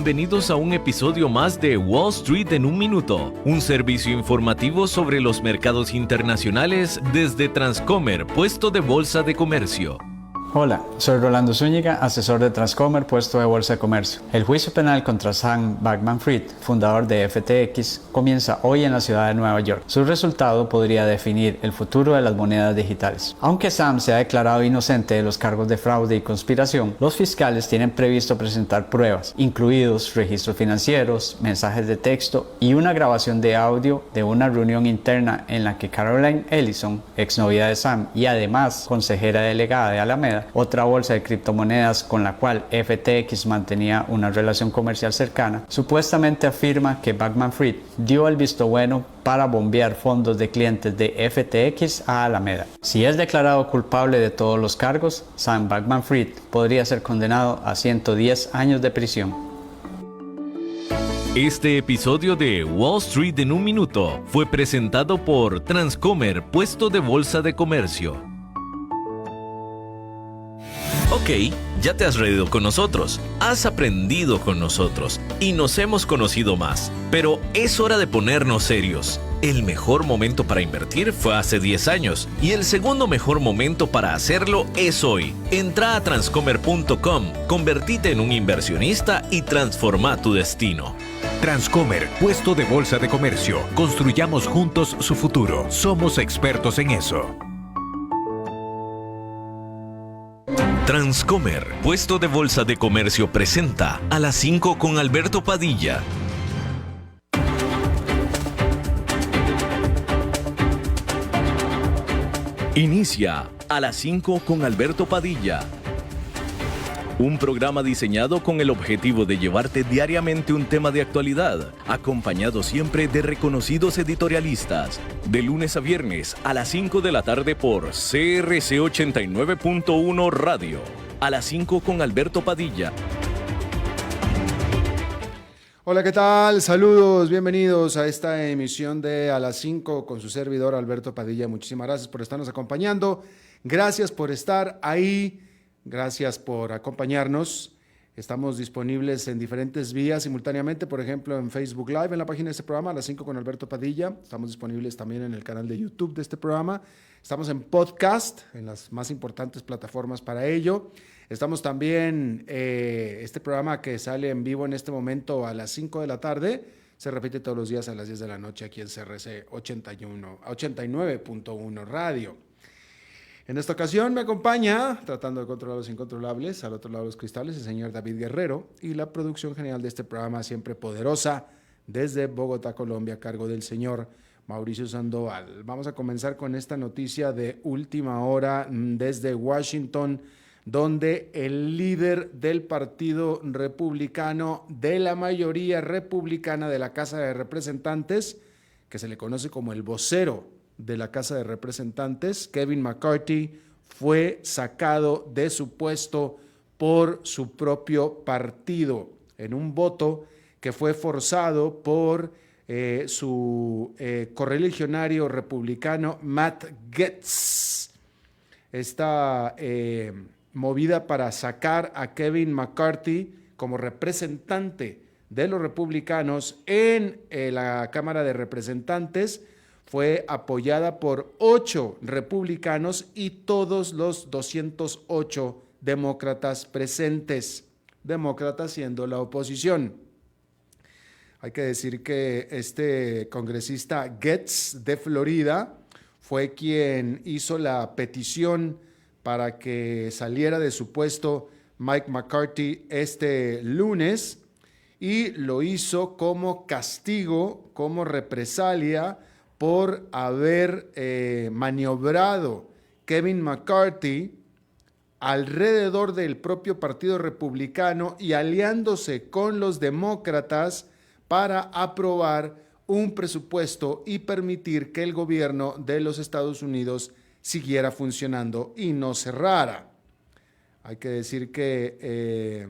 Bienvenidos a un episodio más de Wall Street en un minuto, un servicio informativo sobre los mercados internacionales desde Transcomer, puesto de bolsa de comercio. Hola, soy Rolando Zúñiga, asesor de Transcomer, puesto de Bolsa de Comercio. El juicio penal contra Sam Bankman-Fried, fundador de FTX, comienza hoy en la ciudad de Nueva York. Su resultado podría definir el futuro de las monedas digitales. Aunque Sam se ha declarado inocente de los cargos de fraude y conspiración, los fiscales tienen previsto presentar pruebas, incluidos registros financieros, mensajes de texto y una grabación de audio de una reunión interna en la que Caroline Ellison, exnovia de Sam y además consejera delegada de Alameda, otra bolsa de criptomonedas con la cual FTX mantenía una relación comercial cercana, supuestamente afirma que Bankman-Fried dio el visto bueno para bombear fondos de clientes de FTX a Alameda. Si es declarado culpable de todos los cargos, Sam Bankman-Fried podría ser condenado a 110 años de prisión. Este episodio de Wall Street en un minuto fue presentado por Transcomer, puesto de bolsa de comercio. Ok, ya te has reído con nosotros, has aprendido con nosotros y nos hemos conocido más, pero es hora de ponernos serios. El mejor momento para invertir fue hace 10 años y el segundo mejor momento para hacerlo es hoy. Entra a transcomer.com, convertite en un inversionista y transforma tu destino. Transcomer, puesto de bolsa de comercio. Construyamos juntos su futuro. Somos expertos en eso. Transcomer, puesto de bolsa de comercio, presenta a las 5 con Alberto Padilla. Inicia a las 5 con Alberto Padilla. Un programa diseñado con el objetivo de llevarte diariamente un tema de actualidad, acompañado siempre de reconocidos editorialistas, de lunes a viernes a las 5 de la tarde por CRC 89.1 Radio. A las 5 con Alberto Padilla. Hola, ¿qué tal? Saludos, bienvenidos a esta emisión de A las 5 con su servidor Alberto Padilla. Muchísimas gracias por estarnos acompañando. Gracias por estar ahí. Gracias por acompañarnos. Estamos disponibles en diferentes vías simultáneamente, por ejemplo en Facebook Live, en la página de este programa, a las 5 con Alberto Padilla. Estamos disponibles también en el canal de YouTube de este programa. Estamos en podcast, en las más importantes plataformas para ello. Estamos también, este programa que sale en vivo en este momento a las 5 de la tarde, se repite todos los días a las 10 de la noche aquí en CRC 89.1 Radio. En esta ocasión me acompaña, tratando de controlar los incontrolables, al otro lado de los cristales, el señor David Guerrero y la producción general de este programa, siempre poderosa, desde Bogotá, Colombia, a cargo del señor Mauricio Sandoval. Vamos a comenzar con esta noticia de última hora desde Washington, donde el líder del Partido Republicano, de la mayoría republicana de la Casa de Representantes, que se le conoce como el vocero de la Casa de Representantes, Kevin McCarthy, fue sacado de su puesto por su propio partido en un voto que fue forzado por su correligionario republicano Matt Gaetz. Esta movida para sacar a Kevin McCarthy como representante de los republicanos en la Cámara de Representantes fue apoyada por 8 republicanos y todos los 208 demócratas presentes, demócratas siendo la oposición. Hay que decir que este congresista Gaetz de Florida fue quien hizo la petición para que saliera de su puesto Mike McCarthy este lunes, y lo hizo como castigo, como represalia por haber maniobrado Kevin McCarthy alrededor del propio Partido Republicano y aliándose con los demócratas para aprobar un presupuesto y permitir que el gobierno de los Estados Unidos siguiera funcionando y no cerrara. Hay que decir que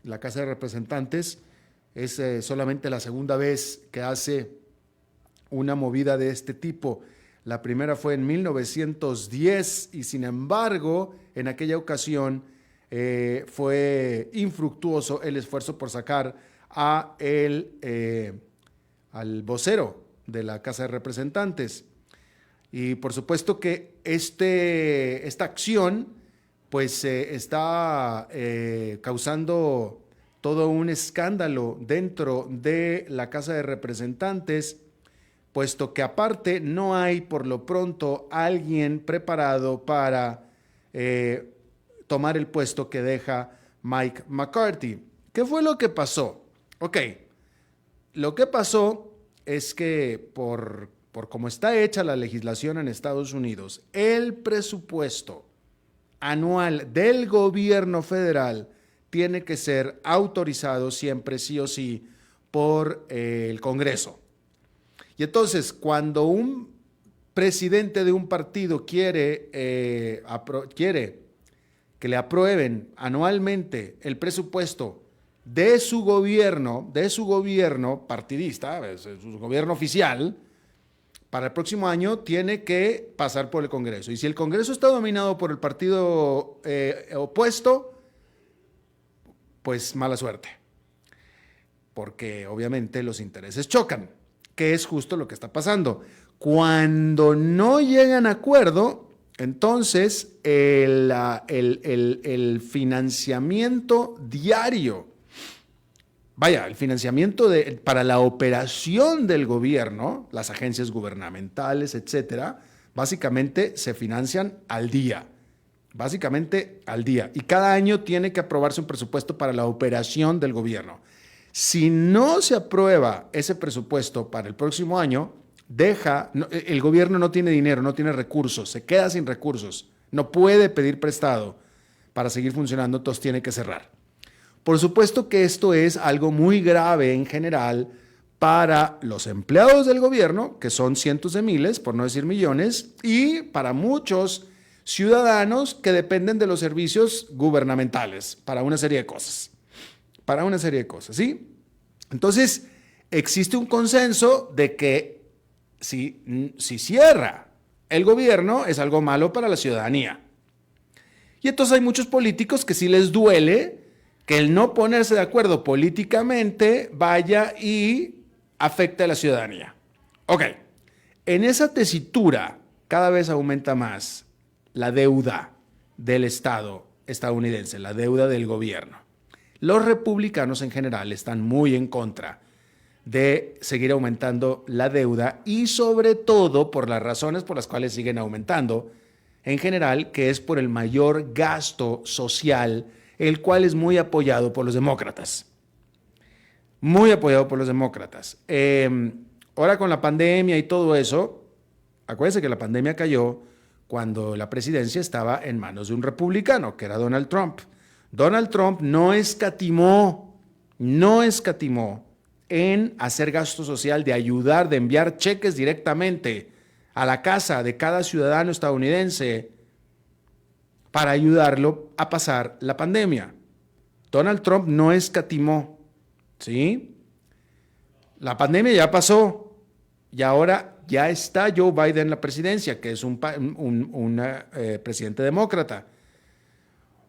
la Casa de Representantes es solamente la segunda vez que hace una movida de este tipo. La primera fue en 1910 y sin embargo, en aquella ocasión, fue infructuoso el esfuerzo por sacar al vocero de la Casa de Representantes. Y por supuesto que esta acción pues está causando todo un escándalo dentro de la Casa de Representantes, puesto que aparte no hay por lo pronto alguien preparado para tomar el puesto que deja Mike McCarthy. ¿Qué fue lo que pasó? Ok, lo que pasó es que por cómo está hecha la legislación en Estados Unidos, el presupuesto anual del gobierno federal tiene que ser autorizado siempre sí o sí por el Congreso. Y entonces, cuando un presidente de un partido quiere que le aprueben anualmente el presupuesto de su gobierno partidista, su gobierno oficial, para el próximo año tiene que pasar por el Congreso. Y si el Congreso está dominado por el partido opuesto, pues mala suerte. Porque obviamente los intereses chocan, que es justo lo que está pasando. Cuando no llegan a acuerdo, entonces el financiamiento diario, el financiamiento para la operación del gobierno, las agencias gubernamentales, etcétera, básicamente se financian al día. Y cada año tiene que aprobarse un presupuesto para la operación del gobierno. Si no se aprueba ese presupuesto para el próximo año, el gobierno no tiene dinero, no tiene recursos, se queda sin recursos, no puede pedir prestado para seguir funcionando, entonces tiene que cerrar. Por supuesto que esto es algo muy grave en general para los empleados del gobierno, que son cientos de miles, por no decir millones, y para muchos ciudadanos que dependen de los servicios gubernamentales para una serie de cosas. ¿Sí? Entonces, existe un consenso de que si cierra el gobierno es algo malo para la ciudadanía. Y entonces hay muchos políticos que sí les duele que el no ponerse de acuerdo políticamente vaya y afecte a la ciudadanía. Ok, en esa tesitura cada vez aumenta más la deuda del Estado estadounidense, la deuda del gobierno. Los republicanos en general están muy en contra de seguir aumentando la deuda y sobre todo por las razones por las cuales siguen aumentando en general, que es por el mayor gasto social, el cual es muy apoyado por los demócratas. Ahora con la pandemia y todo eso, acuérdense que la pandemia cayó cuando la presidencia estaba en manos de un republicano, que era Donald Trump. Donald Trump no escatimó en hacer gasto social, de ayudar, de enviar cheques directamente a la casa de cada ciudadano estadounidense para ayudarlo a pasar la pandemia. Donald Trump no escatimó, ¿sí? La pandemia ya pasó y ahora ya está Joe Biden en la presidencia, que es un presidente demócrata.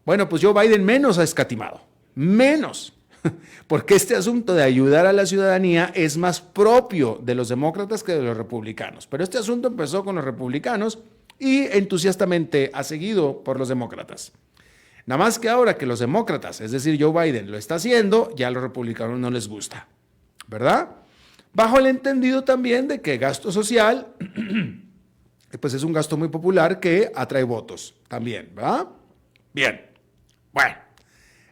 Bueno, pues Joe Biden menos ha escatimado, menos, porque este asunto de ayudar a la ciudadanía es más propio de los demócratas que de los republicanos. Pero este asunto empezó con los republicanos y entusiastamente ha seguido por los demócratas. Nada más que ahora que los demócratas, es decir, Joe Biden, lo está haciendo, ya a los republicanos no les gusta, ¿verdad? Bajo el entendido también de que gasto social, pues es un gasto muy popular que atrae votos también, ¿verdad? Bien, bueno,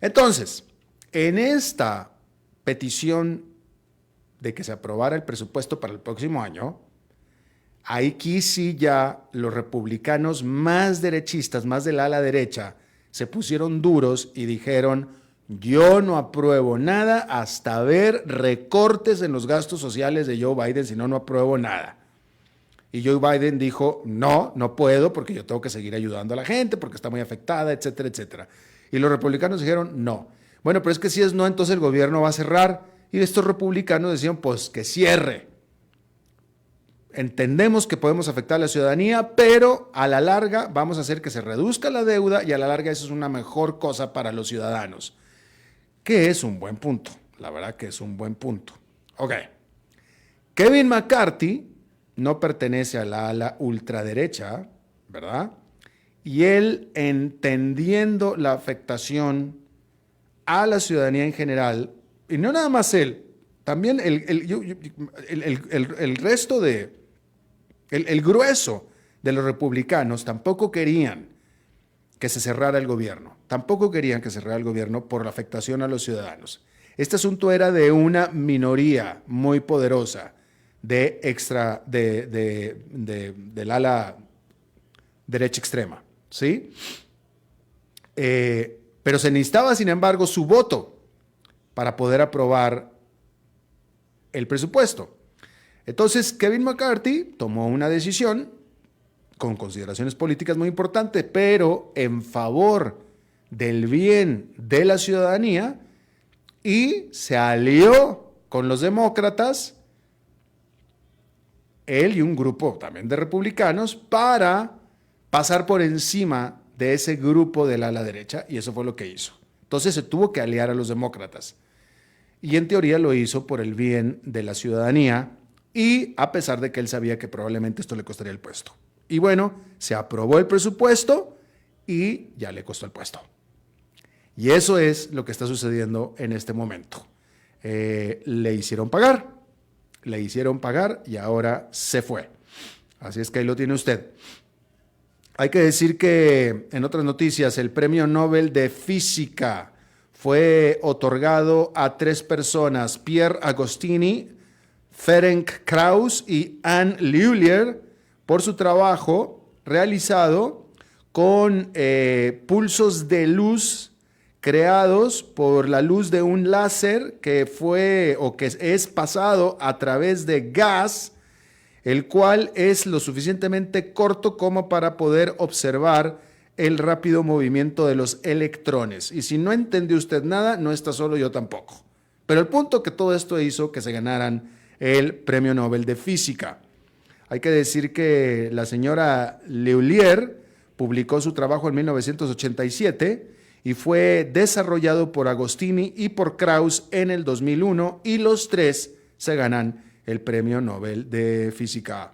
entonces, en esta petición de que se aprobara el presupuesto para el próximo año, aquí sí ya los republicanos más derechistas, más del ala derecha, se pusieron duros y dijeron: yo no apruebo nada hasta ver recortes en los gastos sociales de Joe Biden, si no, no apruebo nada. Y Joe Biden dijo: no puedo porque yo tengo que seguir ayudando a la gente porque está muy afectada, etcétera, etcétera. Y los republicanos dijeron: no. Bueno, pero es que si es no, entonces el gobierno va a cerrar. Y estos republicanos decían: pues que cierre. entendemos que podemos afectar a la ciudadanía, pero a la larga vamos a hacer que se reduzca la deuda y a la larga eso es una mejor cosa para los ciudadanos. Que es un buen punto, la verdad que es un buen punto. Ok. Kevin McCarthy no pertenece a la ala ultraderecha, ¿verdad? Y él, entendiendo la afectación a la ciudadanía en general, y no nada más él, también el resto el grueso de los republicanos tampoco querían que se cerrara el gobierno. Tampoco querían que se cerrara el gobierno por la afectación a los ciudadanos. Este asunto era de una minoría muy poderosa del ala derecha extrema, ¿sí? Pero se necesitaba, sin embargo, su voto para poder aprobar el presupuesto. Entonces, Kevin McCarthy tomó una decisión con consideraciones políticas muy importantes, pero en favor del bien de la ciudadanía, y se alió con los demócratas, él y un grupo también de republicanos, para pasar por encima de ese grupo del ala derecha, y eso fue lo que hizo. Entonces se tuvo que aliar a los demócratas, y en teoría lo hizo por el bien de la ciudadanía, y a pesar de que él sabía que probablemente esto le costaría el puesto. Y bueno, se aprobó el presupuesto y ya le costó el puesto. Y eso es lo que está sucediendo en este momento. Le hicieron pagar y ahora se fue. Así es que ahí lo tiene usted. Hay que decir que, en otras noticias, el Premio Nobel de Física fue otorgado a 3 personas: Pierre Agostini, Ferenc Krauss y Anne Lhuillier, por su trabajo realizado con pulsos de luz creados por la luz de un láser que es pasado a través de gas, el cual es lo suficientemente corto como para poder observar el rápido movimiento de los electrones. Y si no entendió usted nada, no está solo, yo tampoco. Pero el punto que todo esto hizo que se ganaran el Premio Nobel de Física. Hay que decir que la señora Lhuillier publicó su trabajo en 1987 y fue desarrollado por Agostini y por Krauss en el 2001, y los 3 se ganan el Premio Nobel de Física.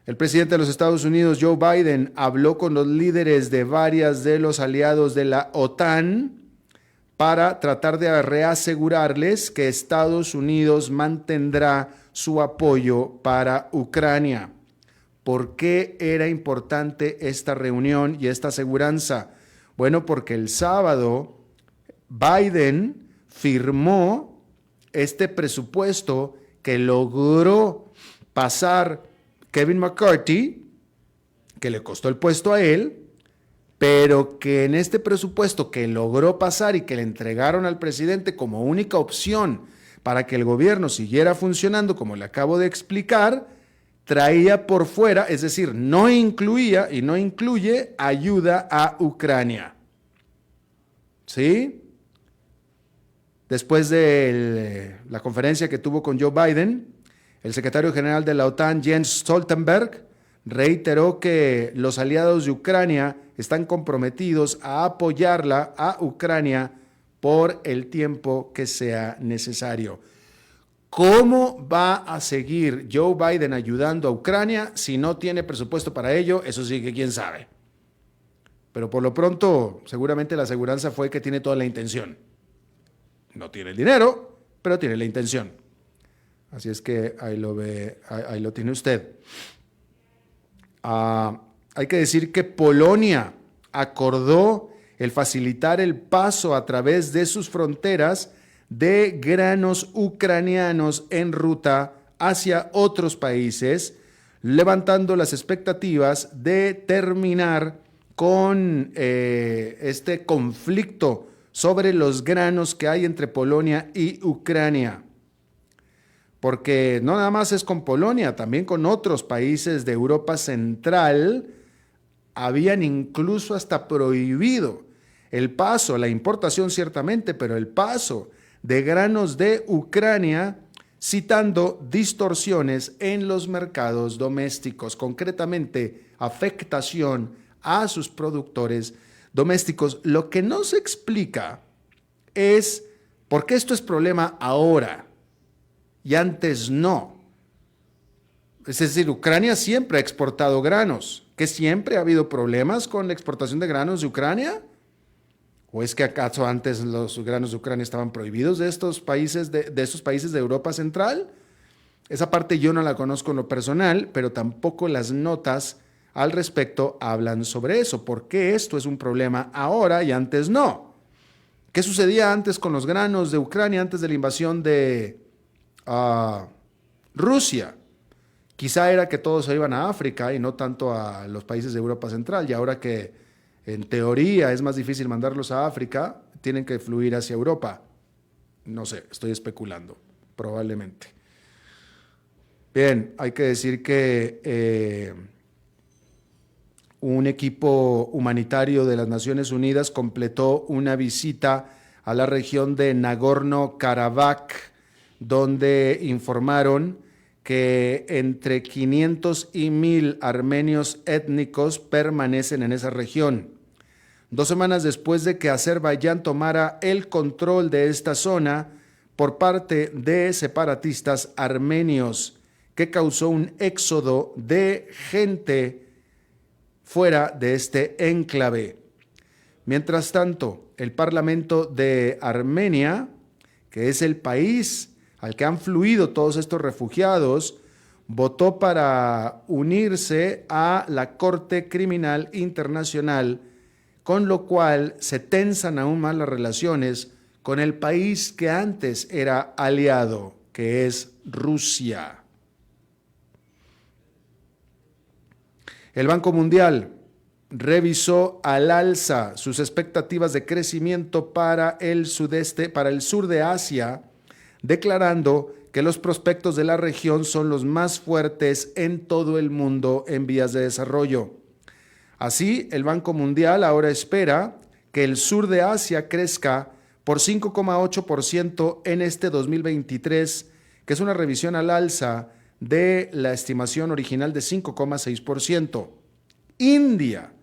El presidente de los Estados Unidos, Joe Biden, habló con los líderes de varios de los aliados de la OTAN para tratar de reasegurarles que Estados Unidos mantendrá su apoyo para Ucrania. ¿Por qué era importante esta reunión y esta aseguranza? Bueno, porque el sábado Biden firmó este presupuesto que logró pasar Kevin McCarthy, que le costó el puesto a él, pero que en este presupuesto que logró pasar y que le entregaron al presidente como única opción para que el gobierno siguiera funcionando, como le acabo de explicar, traía por fuera, es decir, no incluía y no incluye ayuda a Ucrania. ¿Sí? Después de la conferencia que tuvo con Joe Biden, el secretario general de la OTAN, Jens Stoltenberg, reiteró que los aliados de Ucrania están comprometidos a apoyarla a Ucrania por el tiempo que sea necesario. ¿Cómo va a seguir Joe Biden ayudando a Ucrania si no tiene presupuesto para ello? Eso sí que quién sabe. Pero por lo pronto, seguramente la aseguranza fue que tiene toda la intención. No tiene el dinero, pero tiene la intención. Así es que ahí lo ve, ahí lo tiene usted. Hay que decir que Polonia acordó el facilitar el paso a través de sus fronteras de granos ucranianos en ruta hacia otros países, levantando las expectativas de terminar con este conflicto sobre los granos que hay entre Polonia y Ucrania. Porque no nada más es con Polonia, también con otros países de Europa Central habían incluso hasta prohibido el paso, la importación ciertamente, pero el paso de granos de Ucrania citando distorsiones en los mercados domésticos, concretamente afectación a sus productores domésticos. Lo que no se explica es por qué esto es problema ahora y antes no. Es decir, Ucrania siempre ha exportado granos. ¿Que siempre ha habido problemas con la exportación de granos de Ucrania? ¿O es que acaso antes los granos de Ucrania estaban prohibidos de estos países de Europa Central? Esa parte yo no la conozco en lo personal, pero tampoco las notas al respecto hablan sobre eso. ¿Por qué esto es un problema ahora y antes no? ¿Qué sucedía antes con los granos de Ucrania, antes de la invasión de Rusia? Quizá era que todos se iban a África y no tanto a los países de Europa Central, y ahora que en teoría es más difícil mandarlos a África, tienen que fluir hacia Europa. No sé, estoy especulando, probablemente. Bien, hay que decir que un equipo humanitario de las Naciones Unidas completó una visita a la región de Nagorno-Karabaj, donde informaron que entre 500 y 1,000 armenios étnicos permanecen en esa región. 2 semanas después de que Azerbaiyán tomara el control de esta zona por parte de separatistas armenios, que causó un éxodo de gente fuera de este enclave. Mientras tanto, el Parlamento de Armenia, que es el país al que han fluido todos estos refugiados, votó para unirse a la Corte Criminal Internacional, con lo cual se tensan aún más las relaciones con el país que antes era aliado, que es Rusia. El Banco Mundial revisó al alza sus expectativas de crecimiento para el sur de Asia, declarando que los prospectos de la región son los más fuertes en todo el mundo en vías de desarrollo. Así, el Banco Mundial ahora espera que el sur de Asia crezca por 5,8% en este 2023, que es una revisión al alza de la estimación original de 5,6%. India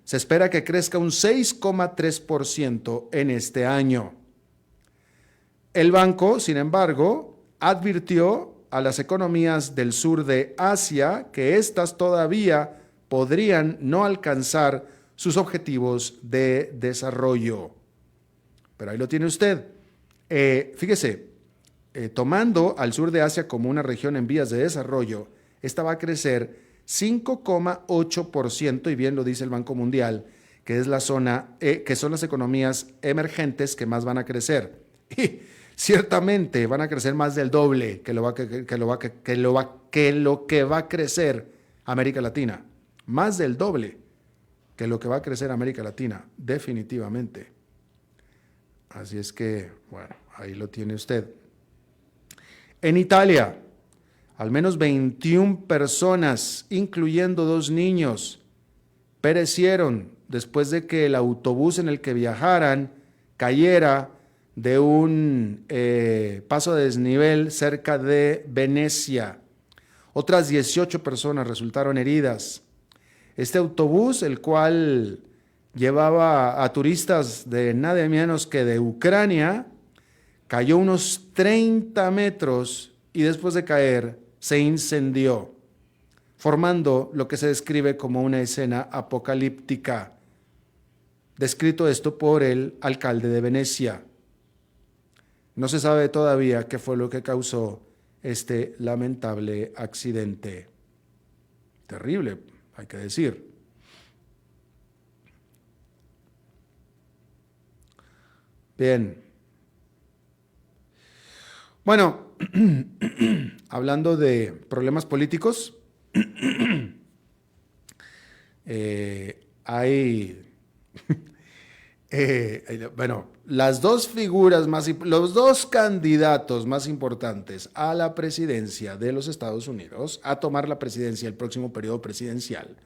se espera que crezca un 6,3% en este año. El banco, sin embargo, advirtió a las economías del sur de Asia que éstas todavía podrían no alcanzar sus objetivos de desarrollo. Pero ahí lo tiene usted. Fíjese, tomando al sur de Asia como una región en vías de desarrollo, esta va a crecer 5,8%, y bien lo dice el Banco Mundial, que es la zona, que son las economías emergentes que más van a crecer. Y ciertamente van a crecer más del doble que lo que va a crecer América Latina. Más del doble que lo que va a crecer América Latina, definitivamente. Así es que, bueno, ahí lo tiene usted. En Italia, al menos 21 personas, incluyendo 2 niños, perecieron después de que el autobús en el que viajaran cayera de un paso de desnivel cerca de Venecia. Otras 18 personas resultaron heridas. Este autobús, el cual llevaba a turistas de nada menos que de Ucrania, cayó unos 30 metros y después de caer se incendió, formando lo que se describe como una escena apocalíptica. Descrito esto por el alcalde de Venecia. No se sabe todavía qué fue lo que causó este lamentable accidente. Terrible, hay que decir. Bien. Bueno, hablando de problemas políticos, las dos figuras los dos candidatos más importantes a la presidencia de los Estados Unidos, a tomar la presidencia el próximo periodo presidencial,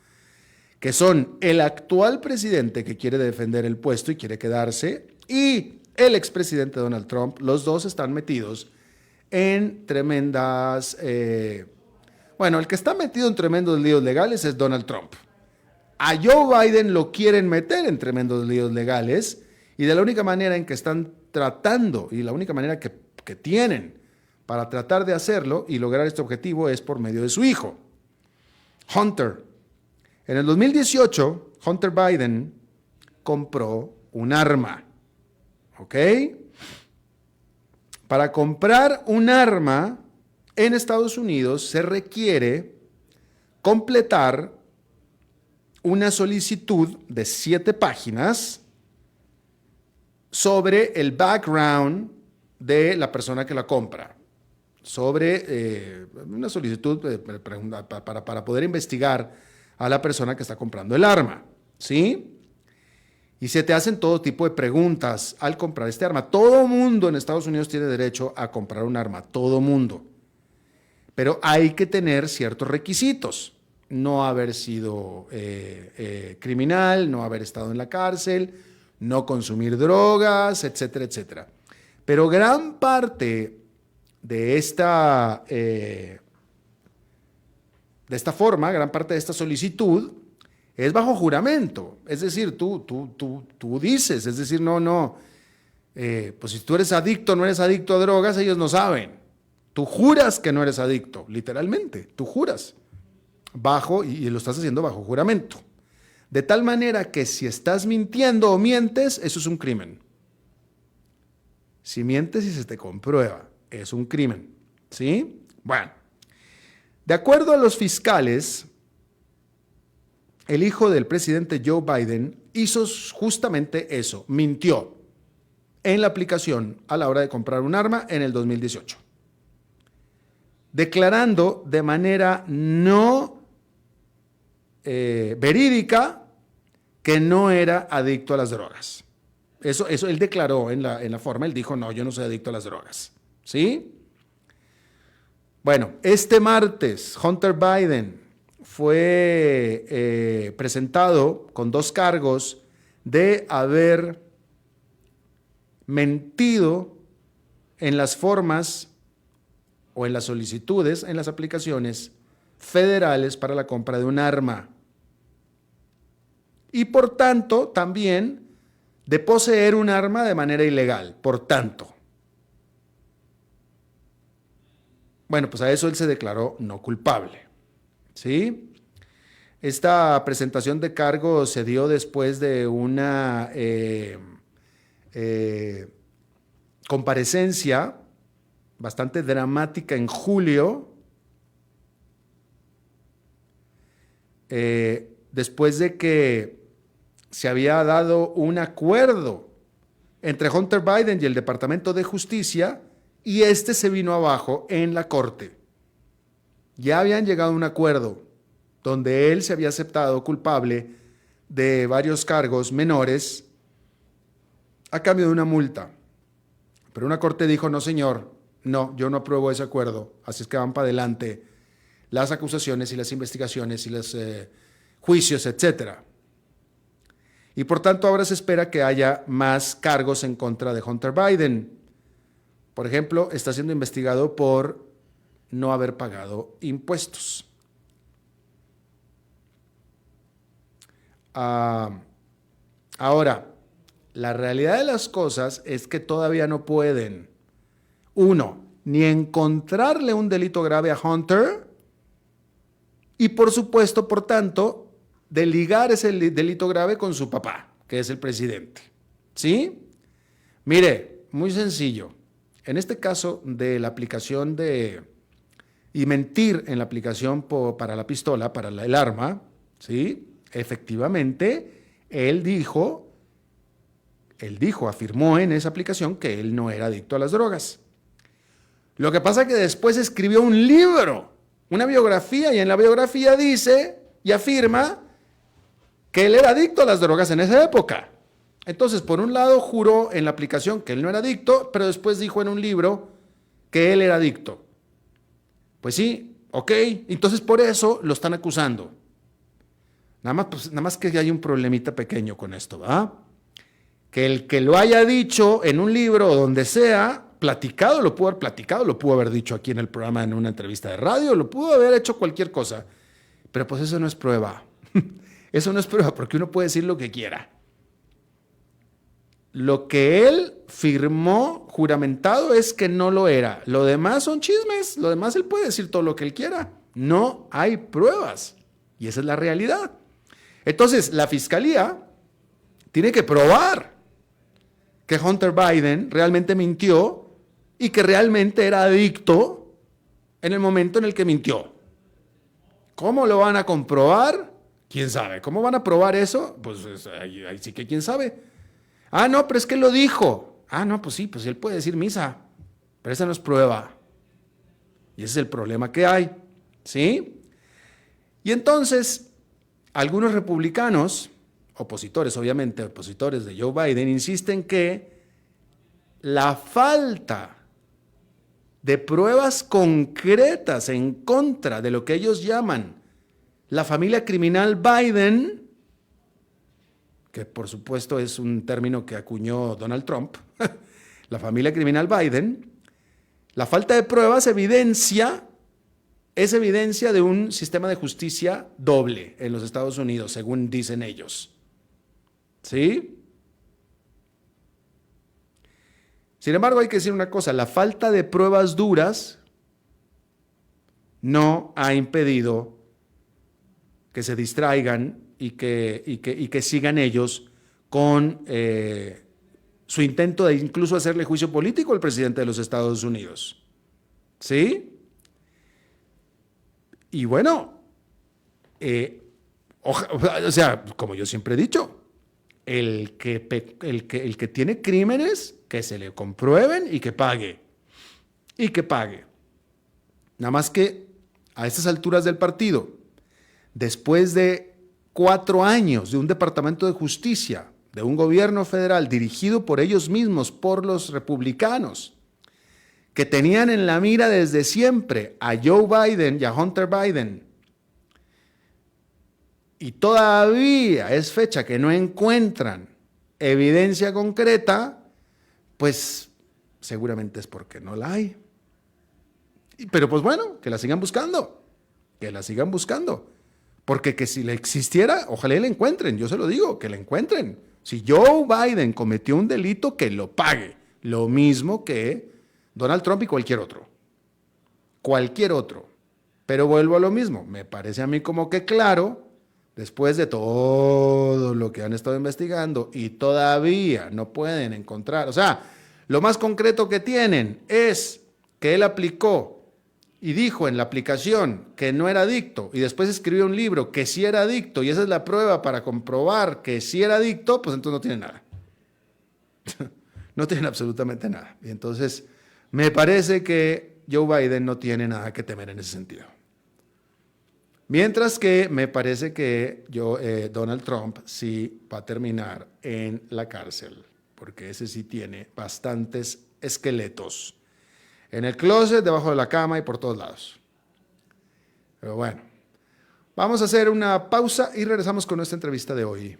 que son el actual presidente que quiere defender el puesto y quiere quedarse, y el expresidente Donald Trump, los dos están metidos en tremendas... bueno, el que está metido en tremendos líos legales es Donald Trump. A Joe Biden lo quieren meter en tremendos líos legales y de la única manera en que están tratando y la única manera que tienen para tratar de hacerlo y lograr este objetivo es por medio de su hijo, Hunter. En el 2018, Hunter Biden compró un arma, ¿ok? Para comprar un arma en Estados Unidos se requiere completar una solicitud de 7 páginas sobre el background de la persona que la compra, sobre una solicitud para poder investigar a la persona que está comprando el arma, ¿sí? Y se te hacen todo tipo de preguntas al comprar este arma. Todo mundo en Estados Unidos tiene derecho a comprar un arma, todo mundo. Pero hay que tener ciertos requisitos. No haber sido criminal, no haber estado en la cárcel, no consumir drogas, etcétera, etcétera. Pero gran parte de esta forma, gran parte de esta solicitud es bajo juramento. Es decir, tú dices, es decir, pues si tú eres adicto o no eres adicto a drogas, ellos no saben. Tú juras que no eres adicto, literalmente, tú juras. Y lo estás haciendo bajo juramento. De tal manera que si estás mintiendo o mientes, eso es un crimen. Si mientes y se te comprueba, es un crimen. ¿Sí? Bueno, de acuerdo a los fiscales, el hijo del presidente Joe Biden hizo justamente eso, mintió en la aplicación a la hora de comprar un arma en el 2018. Declarando de manera no verídica que no era adicto a las drogas. Eso él declaró en la forma, él dijo, no, yo no soy adicto a las drogas. ¿Sí? Bueno, este martes Hunter Biden fue presentado con 2 cargos de haber mentido en las formas o en las solicitudes, en las aplicaciones federales para la compra de un arma. Y por tanto, también de poseer un arma de manera ilegal, por tanto. Bueno, pues a eso él se declaró no culpable, ¿sí? Esta presentación de cargos se dio después de una comparecencia bastante dramática en julio, después de que se había dado un acuerdo entre Hunter Biden y el Departamento de Justicia y este se vino abajo en la corte. Ya habían llegado a un acuerdo donde él se había aceptado culpable de varios cargos menores a cambio de una multa. Pero una corte dijo, no señor, no, yo no apruebo ese acuerdo, así es que van para adelante las acusaciones y las investigaciones y los juicios, etcétera. Y por tanto ahora se espera que haya más cargos en contra de Hunter Biden. Por ejemplo, está siendo investigado por no haber pagado impuestos. Ahora, la realidad de las cosas es que todavía no pueden, ni encontrarle un delito grave a Hunter y por supuesto, por tanto, de ligar ese delito grave con su papá, que es el presidente. ¿Sí? Mire, muy sencillo. En este caso de la aplicación y mentir en la aplicación para la pistola, para el arma, ¿sí? Efectivamente, afirmó en esa aplicación que él no era adicto a las drogas. Lo que pasa es que después escribió un libro, una biografía, y en la biografía dice y afirma que él era adicto a las drogas en esa época. Entonces, por un lado, juró en la aplicación que él no era adicto, pero después dijo en un libro que él era adicto. Pues sí, ok, entonces por eso lo están acusando. Nada más que hay un problemita pequeño con esto, ¿va? Que el que lo haya dicho en un libro o donde sea, platicado, lo pudo haber dicho aquí en el programa en una entrevista de radio, lo pudo haber hecho cualquier cosa. Pero pues eso no es prueba. Eso no es prueba porque uno puede decir lo que quiera. Lo que él firmó juramentado es que no lo era. Lo demás son chismes. Lo demás él puede decir todo lo que él quiera. No hay pruebas. Y esa es la realidad. Entonces, la fiscalía tiene que probar que Hunter Biden realmente mintió y que realmente era adicto en el momento en el que mintió. ¿Cómo lo van a comprobar? ¿Quién sabe? ¿Cómo van a probar eso? Pues ahí sí que quién sabe. Ah, no, pero es que lo dijo. Ah, no, pues sí, pues él puede decir misa, pero esa no es prueba. Y ese es el problema que hay, ¿sí? Y entonces, algunos republicanos, opositores obviamente, opositores de Joe Biden, insisten que la falta de pruebas concretas en contra de lo que ellos llaman la familia criminal Biden, que por supuesto es un término que acuñó Donald Trump, la familia criminal Biden, la falta de pruebas es evidencia de un sistema de justicia doble en los Estados Unidos, según dicen ellos. ¿Sí? Sin embargo, hay que decir una cosa, la falta de pruebas duras no ha impedido que se distraigan y que sigan ellos con su intento de incluso hacerle juicio político al presidente de los Estados Unidos. ¿Sí? Y bueno, o sea, como yo siempre he dicho, el que tiene crímenes, que se le comprueben y que pague. Y que pague. Nada más que a estas alturas del partido, después de 4 años de un departamento de justicia, de un gobierno federal dirigido por ellos mismos, por los republicanos, que tenían en la mira desde siempre a Joe Biden y a Hunter Biden, y todavía es fecha que no encuentran evidencia concreta, pues seguramente es porque no la hay. Pero pues bueno, que la sigan buscando, porque que si le existiera, ojalá la encuentren, yo se lo digo, que la encuentren. Si Joe Biden cometió un delito, que lo pague, lo mismo que Donald Trump y cualquier otro. Pero vuelvo a lo mismo, me parece a mí como que claro, después de todo lo que han estado investigando y todavía no pueden encontrar, o sea, lo más concreto que tienen es que él aplicó y dijo en la aplicación que no era adicto y después escribió un libro que sí era adicto y esa es la prueba para comprobar que sí era adicto, pues entonces no tiene nada. No tienen absolutamente nada. Y entonces me parece que Joe Biden no tiene nada que temer en ese sentido. Mientras que me parece que Donald Trump sí va a terminar en la cárcel, porque ese sí tiene bastantes esqueletos en el closet, debajo de la cama y por todos lados. Pero bueno, vamos a hacer una pausa y regresamos con nuestra entrevista de hoy.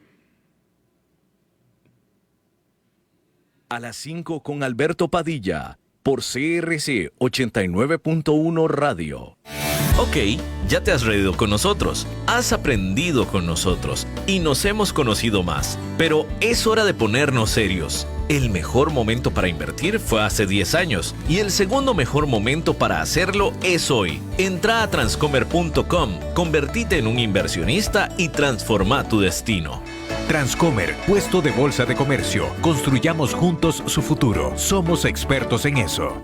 A las 5 con Alberto Padilla, por CRC 89.1 Radio. Ok, ya te has reído con nosotros, has aprendido con nosotros y nos hemos conocido más. Pero es hora de ponernos serios. El mejor momento para invertir fue hace 10 años y el segundo mejor momento para hacerlo es hoy. Entra a transcomer.com, convertite en un inversionista y transforma tu destino. Transcomer, puesto de bolsa de comercio. Construyamos juntos su futuro. Somos expertos en eso.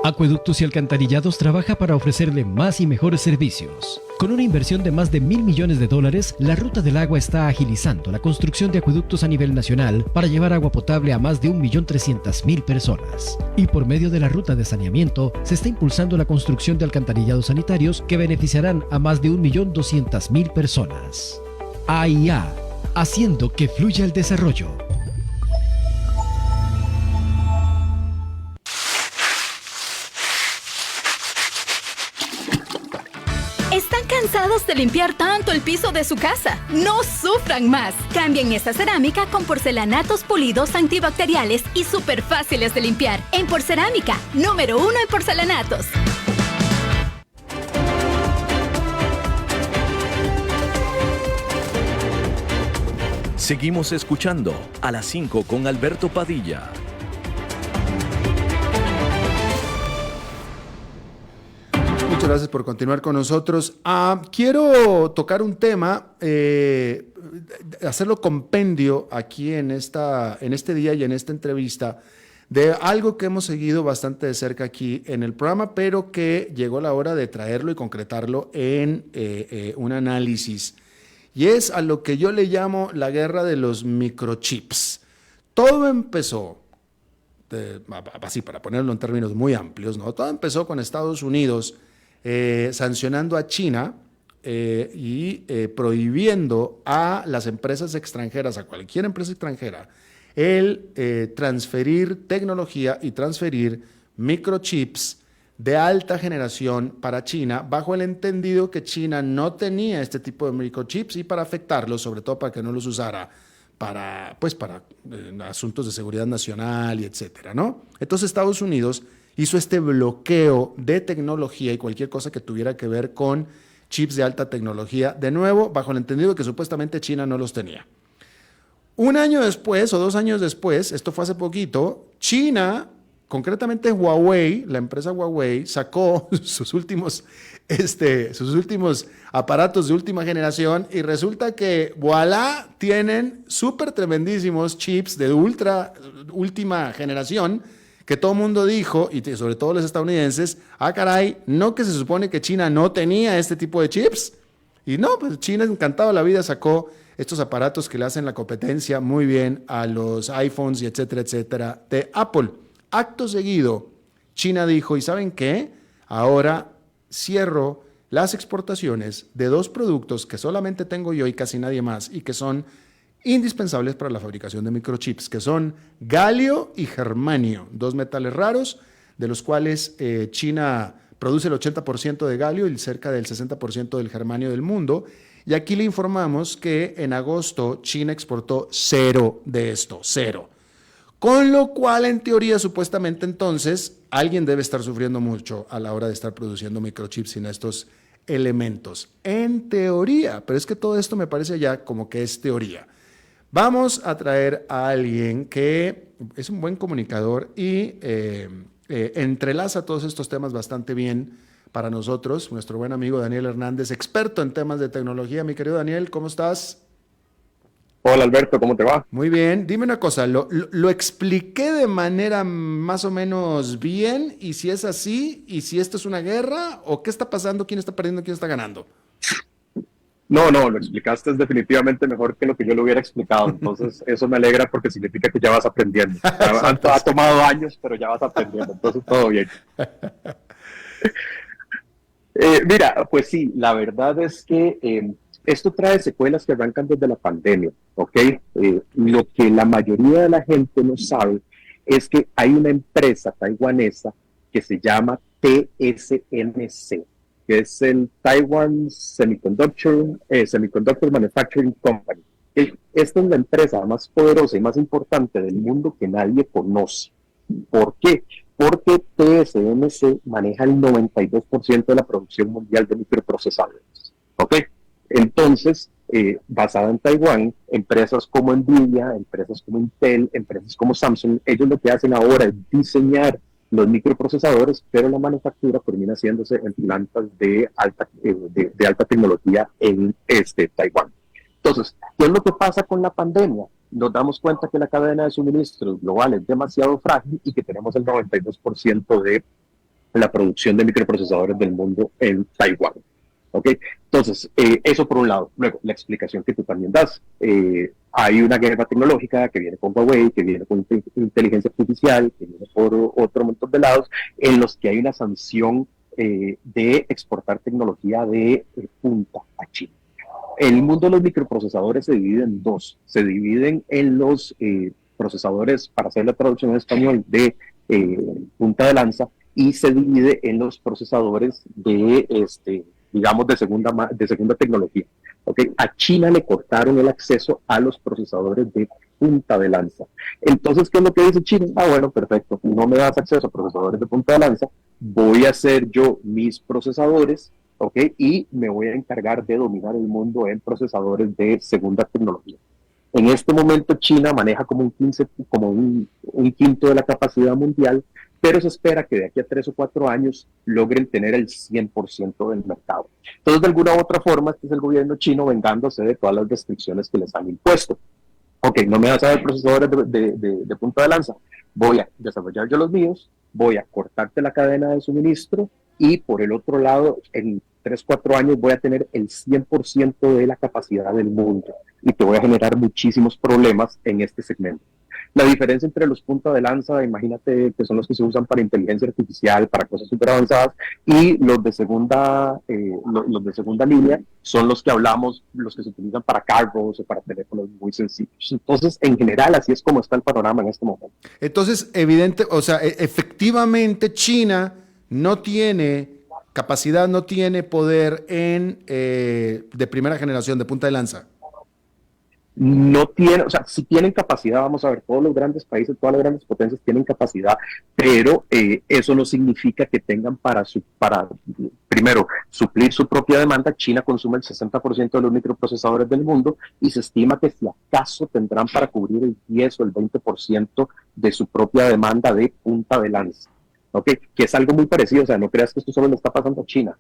Acueductos y Alcantarillados trabaja para ofrecerle más y mejores servicios. Con una inversión de más de $1,000 millones, la Ruta del Agua está agilizando la construcción de acueductos a nivel nacional para llevar agua potable a más de 1.300.000 personas. Y por medio de la ruta de saneamiento, se está impulsando la construcción de alcantarillados sanitarios que beneficiarán a más de 1.200.000 personas. AIA, haciendo que fluya el desarrollo. ¿Cansados de limpiar tanto el piso de su casa? ¡No sufran más! Cambien esa cerámica con porcelanatos pulidos antibacteriales y súper fáciles de limpiar. En Porcerámica, número 1 en porcelanatos. Seguimos escuchando a las 5 con Alberto Padilla. Muchas gracias por continuar con nosotros. Quiero tocar un tema, hacerlo compendio aquí en este día y en esta entrevista, de algo que hemos seguido bastante de cerca aquí en el programa, pero que llegó la hora de traerlo y concretarlo en un análisis. Y es a lo que yo le llamo la guerra de los microchips. Todo empezó, así para ponerlo en términos muy amplios, ¿no? Todo empezó con Estados Unidos sancionando a China y prohibiendo a las empresas extranjeras, a cualquier empresa extranjera, el transferir tecnología y transferir microchips de alta generación para China, bajo el entendido que China no tenía este tipo de microchips y para afectarlos, sobre todo para que no los usara para asuntos de seguridad nacional y etcétera, ¿no? Entonces Estados Unidos hizo este bloqueo de tecnología y cualquier cosa que tuviera que ver con chips de alta tecnología, de nuevo, bajo el entendido que supuestamente China no los tenía. Un año después o 2 años después, esto fue hace poquito, China, concretamente Huawei, la empresa Huawei, sacó sus últimos aparatos de última generación y resulta que, voilà, tienen súper tremendísimos chips de última generación que todo el mundo dijo, y sobre todo los estadounidenses, caray, ¿no que se supone que China no tenía este tipo de chips? Y no, pues China, encantado de la vida, sacó estos aparatos que le hacen la competencia muy bien a los iPhones y etcétera, etcétera, de Apple. Acto seguido, China dijo, ¿y saben qué? Ahora cierro las exportaciones de 2 productos que solamente tengo yo y casi nadie más, y que son indispensables para la fabricación de microchips, que son galio y germanio, 2 metales raros, de los cuales China produce el 80% de galio y cerca del 60% del germanio del mundo. Y aquí le informamos que en agosto China exportó 0 de esto, 0. Con lo cual, en teoría, supuestamente entonces, alguien debe estar sufriendo mucho a la hora de estar produciendo microchips sin estos elementos. En teoría, pero es que todo esto me parece ya como que es teoría. Vamos a traer a alguien que es un buen comunicador y entrelaza todos estos temas bastante bien para nosotros, nuestro buen amigo Daniel Hernández, experto en temas de tecnología. Mi querido Daniel, ¿cómo estás? Hola Alberto, ¿cómo te va? Muy bien. Dime una cosa, ¿lo expliqué de manera más o menos bien? Y si es así, y si esto es una guerra, o qué está pasando, quién está perdiendo, quién está ganando. No, lo explicaste definitivamente mejor que lo que yo lo hubiera explicado. Entonces, eso me alegra porque significa que ya vas aprendiendo. Ha tomado años, pero ya vas aprendiendo. Entonces, todo bien. Mira, pues sí, la verdad es que esto trae secuelas que arrancan desde la pandemia, ¿ok? Lo que la mayoría de la gente no sabe es que hay una empresa taiwanesa que se llama TSMC, que es el Taiwan Semiconductor Manufacturing Company. Esta es la empresa más poderosa y más importante del mundo que nadie conoce. ¿Por qué? Porque TSMC maneja el 92% de la producción mundial de microprocesadores. ¿Ok? Entonces, basada en Taiwán, empresas como Nvidia, empresas como Intel, empresas como Samsung, ellos lo que hacen ahora es diseñar los microprocesadores, pero la manufactura termina haciéndose en plantas de alta tecnología en Taiwán. Entonces, ¿qué es lo que pasa con la pandemia? Nos damos cuenta que la cadena de suministros global es demasiado frágil y que tenemos el 92% de la producción de microprocesadores del mundo en Taiwán. ¿Ok? Entonces, eso por un lado. Luego, la explicación que tú también das. Hay una guerra tecnológica que viene con Huawei, que viene con inteligencia artificial, que viene por otro montón de lados, en los que hay una sanción de exportar tecnología de punta a China. El mundo de los microprocesadores se divide en 2. Se dividen en los procesadores, para hacer la traducción en español, de punta de lanza, y se divide en los procesadores de digamos, de segunda tecnología. ¿Okay? A China le cortaron el acceso a los procesadores de punta de lanza. Entonces, ¿qué es lo que dice China? Bueno, perfecto, no me das acceso a procesadores de punta de lanza, voy a hacer yo mis procesadores, ¿ok? Y me voy a encargar de dominar el mundo en procesadores de segunda tecnología. En este momento China maneja como un quinto de la capacidad mundial, pero se espera que de aquí a 3 o 4 años logren tener el 100% del mercado. Entonces, de alguna u otra forma, este es el gobierno chino vengándose de todas las restricciones que les han impuesto. Ok, no me vas a dar procesadores de punta de lanza, voy a desarrollar yo los míos, voy a cortarte la cadena de suministro y por el otro lado, en 3 o 4 años voy a tener el 100% de la capacidad del mundo y te voy a generar muchísimos problemas en este segmento. La diferencia entre los punta de lanza, imagínate que son los que se usan para inteligencia artificial, para cosas súper avanzadas, y los de segunda línea son los que hablamos, los que se utilizan para carros o para teléfonos muy sencillos. Entonces, en general, así es como está el panorama en este momento. Entonces, efectivamente China no tiene capacidad, no tiene poder de primera generación, de punta de lanza. No tiene, o sea, si tienen capacidad, vamos a ver, todos los grandes países, todas las grandes potencias tienen capacidad, pero eso no significa que tengan para primero, suplir su propia demanda. China consume el 60% de los microprocesadores del mundo y se estima que si acaso tendrán para cubrir el 10 o el 20% de su propia demanda de punta de lanza. Okay, que es algo muy parecido, o sea, no creas que esto solo le está pasando a China.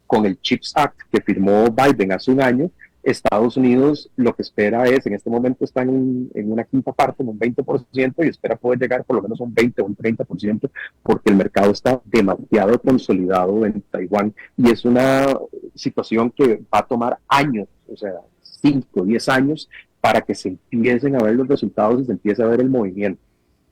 Con el CHIPS Act que firmó Biden hace un año, Estados Unidos lo que espera es, en este momento están en una quinta parte, en un 20%, y espera poder llegar por lo menos a un 20 o un 30%, porque el mercado está demasiado consolidado en Taiwán, y es una situación que va a tomar años, o sea, 5 o 10 años, para que se empiecen a ver los resultados y se empiece a ver el movimiento.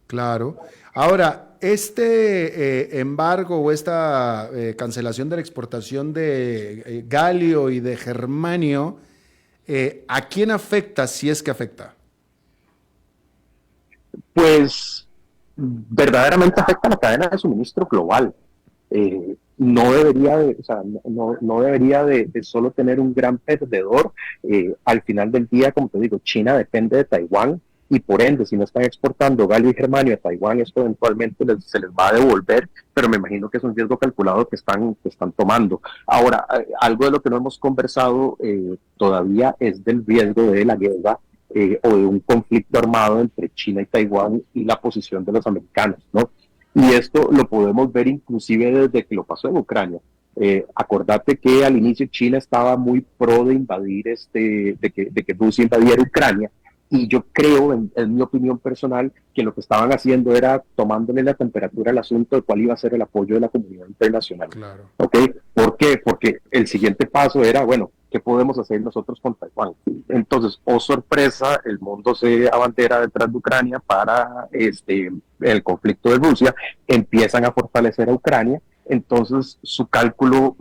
Claro. Ahora, este embargo o esta cancelación de la exportación de galio y de germanio, ¿a quién afecta, si es que afecta? Pues verdaderamente afecta a la cadena de suministro global. No debería de solo tener un gran perdedor. Al final del día, como te digo, China depende de Taiwán, y por ende, si no están exportando galio y germanio a Taiwán, esto eventualmente se les va a devolver, pero me imagino que es un riesgo calculado que están tomando. Ahora, algo de lo que no hemos conversado todavía es del riesgo de la guerra o de un conflicto armado entre China y Taiwán y la posición de los americanos, ¿no? Y esto lo podemos ver inclusive desde que lo pasó en Ucrania. Acordate que al inicio China estaba muy pro de invadir, de que Rusia invadiera Ucrania. Y yo creo, en mi opinión personal, que lo que estaban haciendo era tomándole la temperatura al asunto de cuál iba a ser el apoyo de la comunidad internacional. Claro. ¿Okay? ¿Por qué? Porque el siguiente paso era, bueno, ¿qué podemos hacer nosotros con Taiwán? Entonces, oh sorpresa, el mundo se abandera detrás de Ucrania para el conflicto de Rusia, empiezan a fortalecer a Ucrania. Entonces su cálculo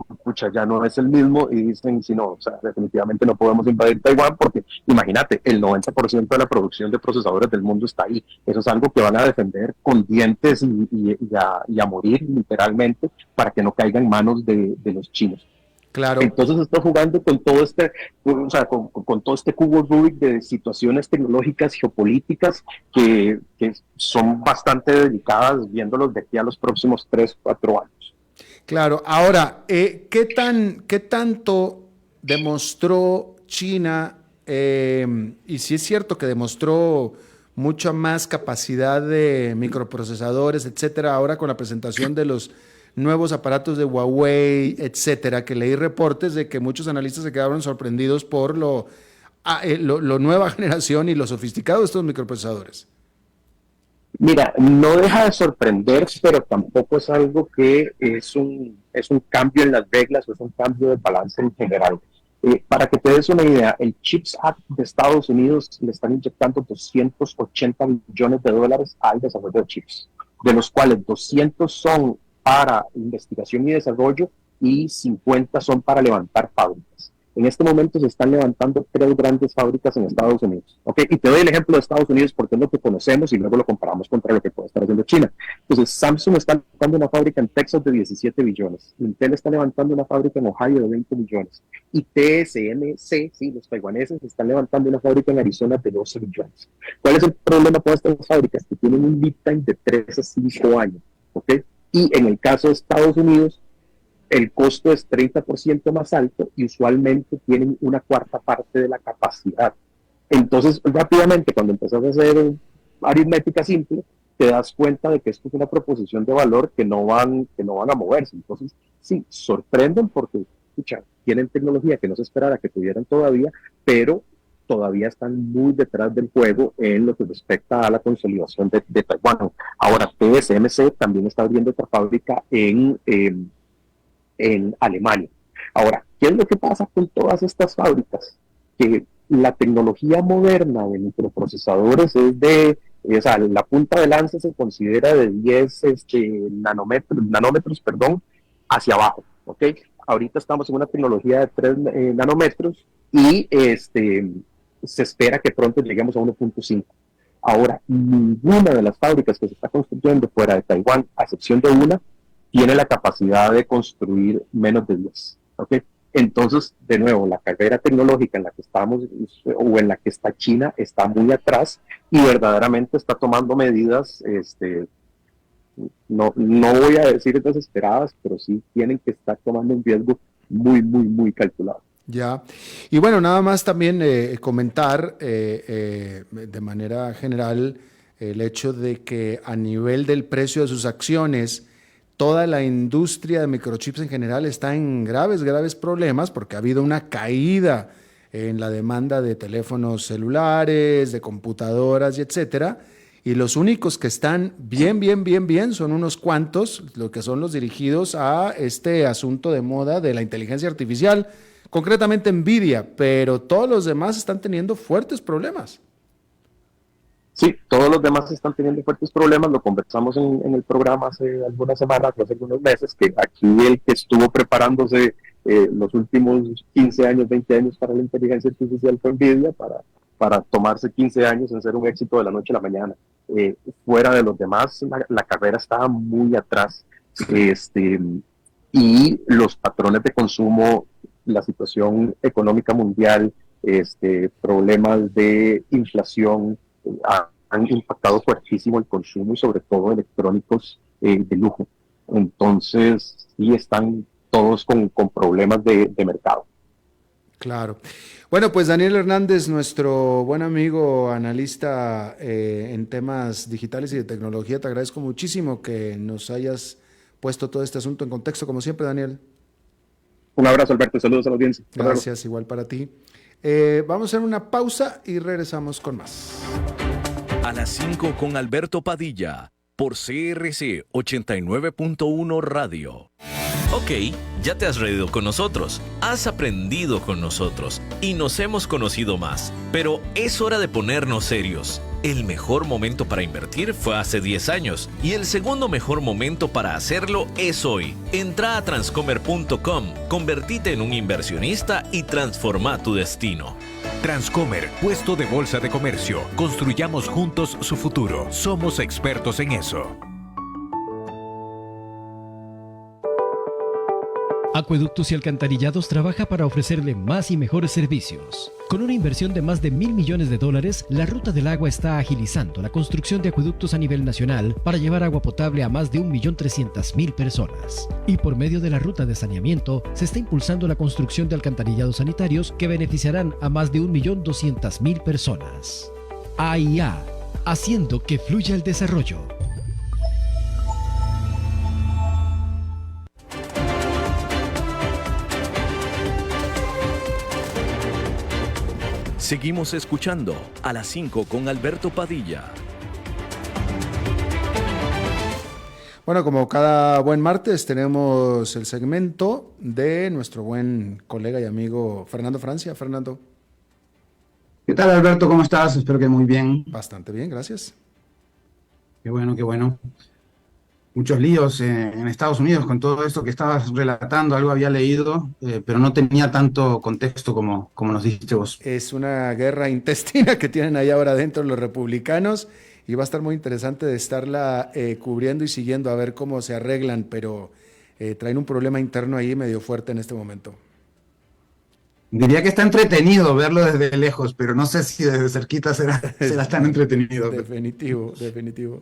ya no es el mismo y dicen, si no, o sea, definitivamente no podemos invadir Taiwán porque imagínate, el 90% de la producción de procesadores del mundo está ahí. Eso es algo que van a defender con dientes y a morir literalmente para que no caiga en manos de los chinos. Claro. Entonces está jugando con todo con todo este cubo Rubik de situaciones tecnológicas, geopolíticas que son bastante delicadas viéndolos de aquí a los próximos 3 o 4 años. Claro. Ahora, ¿qué tanto demostró China, y si es cierto que demostró mucha más capacidad de microprocesadores, etcétera, ahora con la presentación de los nuevos aparatos de Huawei, etcétera, que leí reportes de que muchos analistas se quedaron sorprendidos por lo nueva generación y lo sofisticado de estos microprocesadores? Mira, no deja de sorprender, pero tampoco es algo que es un cambio en las reglas o es un cambio de balance en general. Para que te des una idea, el CHIPS Act de Estados Unidos le están inyectando $280 billones al desarrollo de chips, de los cuales 200 son para investigación y desarrollo y 50 son para levantar fábricas. En este momento se están levantando 3 grandes fábricas en Estados Unidos. ¿Okay? Y te doy el ejemplo de Estados Unidos porque es lo que conocemos y luego lo comparamos contra lo que puede estar haciendo China. Entonces, Samsung está levantando una fábrica en Texas de 17 billones. Intel está levantando una fábrica en Ohio de 20 millones. Y TSMC, sí, los taiwaneses, están levantando una fábrica en Arizona de 12 billones. ¿Cuál es el problema con estas fábricas? Que tienen un lead time de 3 a 5 años. ¿Okay? Y en el caso de Estados Unidos, el costo es 30% más alto y usualmente tienen una cuarta parte de la capacidad. Entonces, rápidamente, cuando empezás a hacer aritmética simple, te das cuenta de que esto es una proposición de valor que no van a moverse. Entonces, sí, sorprenden porque, escucha, tienen tecnología que no se esperara que tuvieran todavía, pero todavía están muy detrás del juego en lo que respecta a la consolidación de Taiwán. Ahora, TSMC también está abriendo otra fábrica en Alemania. Ahora, ¿qué es lo que pasa con todas estas fábricas? Que la tecnología moderna de microprocesadores o sea, la punta de lanza se considera de 10 nanómetros, hacia abajo, ¿ok? Ahorita estamos en una tecnología de 3 nanómetros y se espera que pronto lleguemos a 1.5. Ahora, ninguna de las fábricas que se está construyendo fuera de Taiwán, a excepción de una, tiene la capacidad de construir menos de 10. ¿Okay? Entonces, de nuevo, la carrera tecnológica en la que estamos o en la que está China está muy atrás y verdaderamente está tomando medidas, no voy a decir desesperadas, pero sí tienen que estar tomando un riesgo muy, muy, muy calculado. Ya, y bueno, nada más también comentar de manera general el hecho de que a nivel del precio de sus acciones, toda la industria de microchips en general está en graves problemas porque ha habido una caída en la demanda de teléfonos celulares, de computadoras y etcétera. Y los únicos que están bien son unos cuantos, lo que son los dirigidos a este asunto de moda de la inteligencia artificial, concretamente Nvidia, pero todos los demás están teniendo fuertes problemas. Sí, todos los demás están teniendo fuertes problemas, lo conversamos en el programa hace algunas semanas, hace algunos meses, que aquí el que estuvo preparándose los últimos 15 años, 20 años para la inteligencia artificial fue Nvidia, para tomarse 15 años en ser un éxito de la noche a la mañana. Fuera de los demás, la carrera estaba muy atrás, y los patrones de consumo, la situación económica mundial, problemas de inflación, han impactado fuertísimo el consumo y sobre todo electrónicos de lujo. Entonces, sí están todos con problemas de mercado. Claro. Bueno, pues Daniel Hernández, nuestro buen amigo analista en temas digitales y de tecnología, te agradezco muchísimo que nos hayas puesto todo este asunto en contexto, como siempre, Daniel. Un abrazo, Alberto, saludos a la audiencia. Gracias, igual para ti. Vamos a hacer una pausa y regresamos con más. A las 5 con Alberto Padilla, por CRC 89.1 Radio. Ok, ya te has reído con nosotros, has aprendido con nosotros y nos hemos conocido más. Pero es hora de ponernos serios. El mejor momento para invertir fue hace 10 años y el segundo mejor momento para hacerlo es hoy. Entra a transcomer.com, convertite en un inversionista y transforma tu destino. Transcomer, puesto de bolsa de comercio. Construyamos juntos su futuro. Somos expertos en eso. Acueductos y Alcantarillados trabaja para ofrecerle más y mejores servicios. Con una inversión de más de $1,000 millones, la Ruta del Agua está agilizando la construcción de acueductos a nivel nacional para llevar agua potable a más de 1.300.000 personas. Y por medio de la ruta de saneamiento, se está impulsando la construcción de alcantarillados sanitarios que beneficiarán a más de 1.200.000 personas. AIA, haciendo que fluya el desarrollo. Seguimos escuchando a las 5 con Alberto Padilla. Bueno, como cada buen martes tenemos el segmento de nuestro buen colega y amigo Fernando Francia. Fernando. ¿Qué tal, Alberto? ¿Cómo estás? Espero que muy bien. Bastante bien, gracias. Qué bueno, qué bueno. muchos líos en Estados Unidos con todo esto que estabas relatando, algo había leído, pero no tenía tanto contexto como nos dijiste vos. Es una guerra intestina que tienen ahí ahora dentro los republicanos y va a estar muy interesante de estarla cubriendo y siguiendo a ver cómo se arreglan, pero traen un problema interno ahí medio fuerte en este momento. Diría que está entretenido verlo desde lejos, pero no sé si desde cerquita será tan entretenido. Definitivo, definitivo.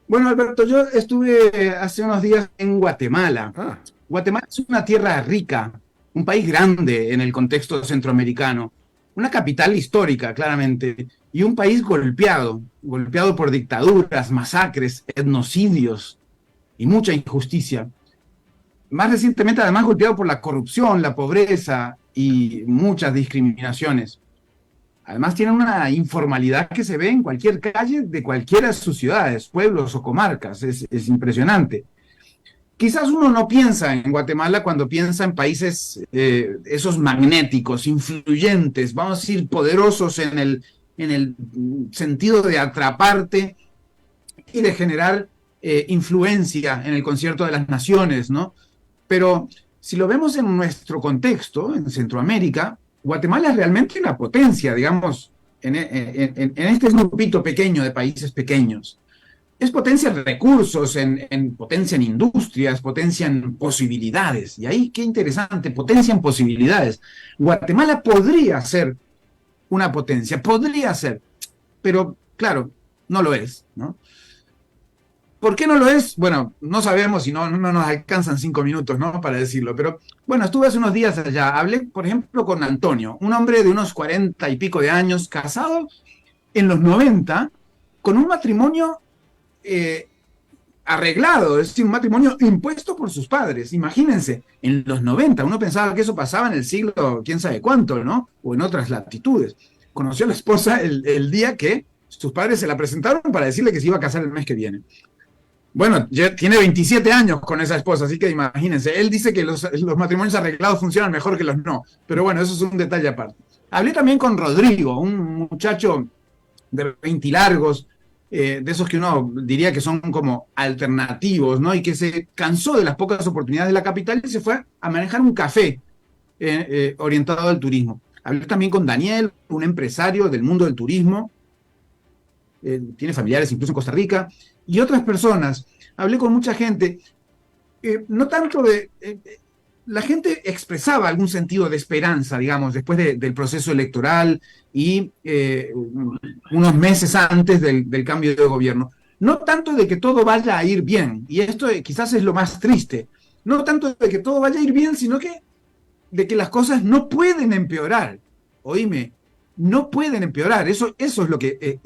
Bueno, Alberto, yo estuve hace unos días en Guatemala. Guatemala es una tierra rica, un país grande en el contexto centroamericano, una capital histórica, claramente, y un país golpeado por dictaduras, masacres, etnocidios y mucha injusticia. Más recientemente, además, golpeado por la corrupción, la pobreza y muchas discriminaciones. Además, tienen una informalidad que se ve en cualquier calle de cualquiera de sus ciudades, pueblos o comarcas. Es impresionante. Quizás uno no piensa en Guatemala cuando piensa en países esos magnéticos, influyentes, vamos a decir, poderosos en el sentido de atraparte y de generar influencia en el concierto de las naciones, ¿no? Pero si lo vemos en nuestro contexto, en Centroamérica, Guatemala es realmente una potencia, digamos, en este grupito pequeño de países pequeños. Es potencia en recursos, potencia en industrias, potencia en posibilidades. Y ahí, qué interesante, potencia en posibilidades. Guatemala podría ser una potencia, podría ser, pero claro, no lo es, ¿no? ¿Por qué no lo es? Bueno, no sabemos y no nos alcanzan 5 minutos, ¿no?, para decirlo. Pero bueno, estuve hace unos días allá. Hablé, por ejemplo, con Antonio, un hombre de unos 40 y pico de años, casado en los 90, con un matrimonio arreglado, es decir, un matrimonio impuesto por sus padres. Imagínense, en los 90, uno pensaba que eso pasaba en el siglo quién sabe cuánto, ¿no? O en otras latitudes. Conoció a la esposa el día que sus padres se la presentaron para decirle que se iba a casar el mes que viene. Bueno, ya tiene 27 años con esa esposa, así que imagínense. Él dice que los matrimonios arreglados funcionan mejor que los no. Pero bueno, eso es un detalle aparte. Hablé también con Rodrigo, un muchacho de 20 largos, de esos que uno diría que son como alternativos, ¿no? Y que se cansó de las pocas oportunidades de la capital y se fue a manejar un café orientado al turismo. Hablé también con Daniel, un empresario del mundo del turismo. Tiene familiares incluso en Costa Rica. Y otras personas. Hablé con mucha gente, no tanto la gente expresaba algún sentido de esperanza, digamos, después del proceso electoral y unos meses antes del cambio de gobierno. No tanto de que todo vaya a ir bien, y esto quizás es lo más triste, no tanto de que todo vaya a ir bien, sino que de que las cosas no pueden empeorar. Oíme, no pueden empeorar, eso es lo que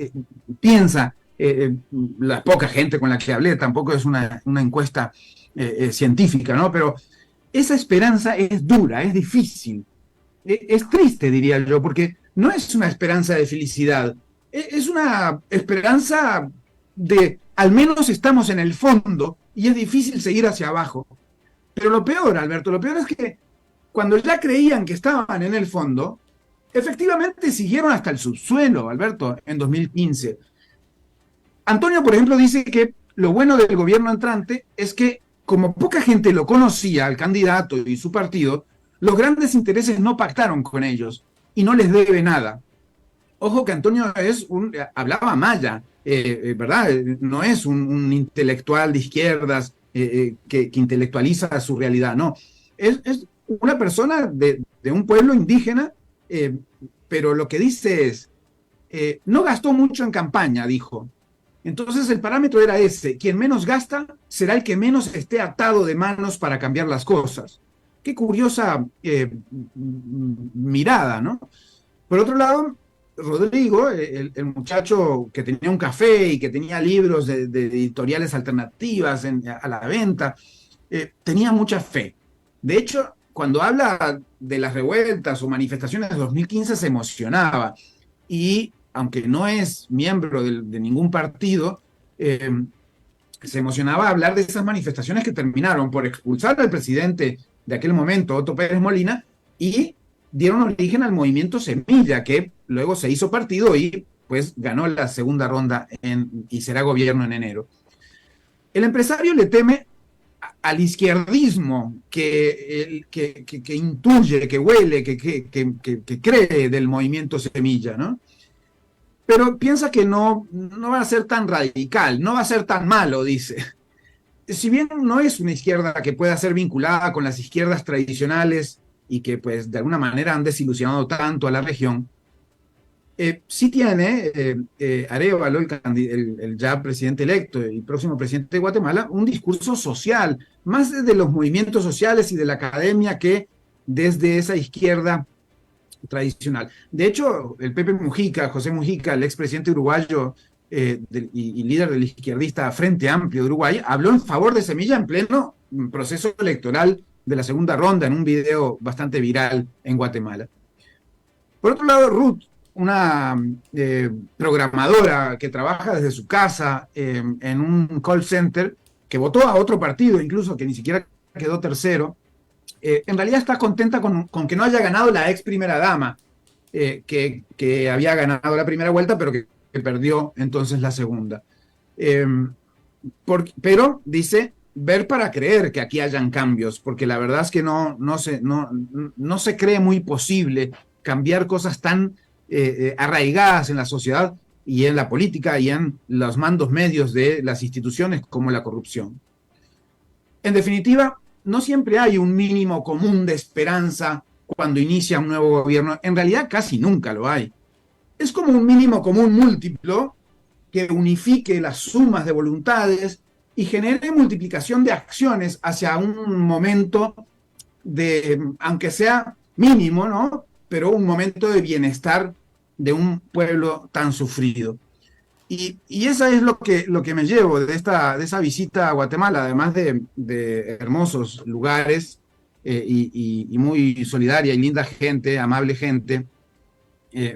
piensa la poca gente con la que hablé. Tampoco es una encuesta científica, ¿no? Pero esa esperanza es dura, es difícil, es triste, diría yo, porque no es una esperanza de felicidad, es una esperanza de al menos estamos en el fondo y es difícil seguir hacia abajo. Pero lo peor, Alberto, lo peor es que cuando ya creían que estaban en el fondo, efectivamente siguieron hasta el subsuelo, Alberto, en 2015. Antonio, por ejemplo, dice que lo bueno del gobierno entrante es que, como poca gente lo conocía, al candidato y su partido, los grandes intereses no pactaron con ellos y no les debe nada. Ojo que Antonio hablaba maya, ¿verdad? No es un intelectual de izquierdas que intelectualiza su realidad, no. Es una persona de un pueblo indígena, pero lo que dice es, no gastó mucho en campaña, dijo. Entonces el parámetro era ese: quien menos gasta será el que menos esté atado de manos para cambiar las cosas. Qué curiosa mirada, ¿no? Por otro lado, Rodrigo, el muchacho que tenía un café y que tenía libros de editoriales alternativas a la venta, tenía mucha fe. De hecho, cuando habla de las revueltas o manifestaciones de 2015 se emocionaba. Y aunque no es miembro de ningún partido, se emocionaba hablar de esas manifestaciones que terminaron por expulsar al presidente de aquel momento, Otto Pérez Molina, y dieron origen al movimiento Semilla, que luego se hizo partido y pues ganó la segunda ronda y será gobierno en enero. El empresario le teme al izquierdismo que intuye, que huele, que cree del movimiento Semilla, ¿no? Pero piensa que no va a ser tan radical, no va a ser tan malo, dice. Si bien no es una izquierda que pueda ser vinculada con las izquierdas tradicionales y que pues de alguna manera han desilusionado tanto a la región, sí tiene Arévalo, el ya presidente electo y próximo presidente de Guatemala, un discurso social, más desde los movimientos sociales y de la academia que desde esa izquierda tradicional. De hecho, el José Mujica, el expresidente uruguayo y líder del izquierdista Frente Amplio de Uruguay, habló en favor de Semilla en pleno proceso electoral de la segunda ronda, en un video bastante viral en Guatemala. Por otro lado, Ruth, una programadora que trabaja desde su casa en un call center, que votó a otro partido, incluso que ni siquiera quedó tercero, en realidad está contenta con que no haya ganado la ex primera dama, que había ganado la primera vuelta, pero que perdió entonces la segunda. Pero dice, ver para creer que aquí hayan cambios, porque la verdad es que no se cree muy posible cambiar cosas tan arraigadas en la sociedad y en la política y en los mandos medios de las instituciones como la corrupción. En definitiva, no siempre hay un mínimo común de esperanza cuando inicia un nuevo gobierno. En realidad casi nunca lo hay. Es como un mínimo común múltiplo que unifique las sumas de voluntades y genere multiplicación de acciones hacia un momento de, aunque sea mínimo, ¿no?, pero un momento de bienestar de un pueblo tan sufrido. Y eso es lo que me llevo de esa visita a Guatemala, además de hermosos lugares y muy solidaria y linda gente, amable gente,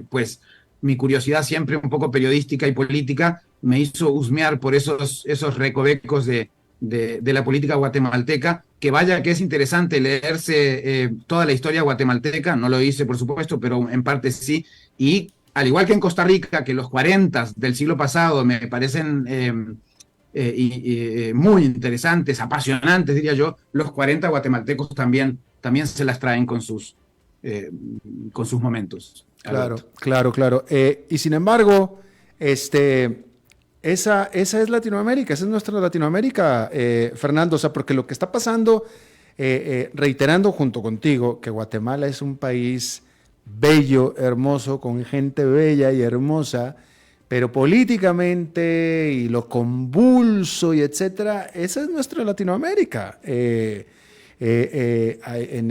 pues mi curiosidad siempre un poco periodística y política me hizo husmear por esos recovecos de la política guatemalteca, que vaya que es interesante leerse toda la historia guatemalteca. No lo hice, por supuesto, pero en parte sí, y al igual que en Costa Rica, que los 40 del siglo pasado me parecen muy interesantes, apasionantes, diría yo, los 40 guatemaltecos también se las traen con sus momentos. Claro. Y sin embargo, esa es Latinoamérica, esa es nuestra Latinoamérica, Fernando. O sea, porque lo que está pasando, reiterando junto contigo, que Guatemala es un país bello, hermoso, con gente bella y hermosa, pero políticamente y lo convulso y etcétera, esa es nuestra Latinoamérica.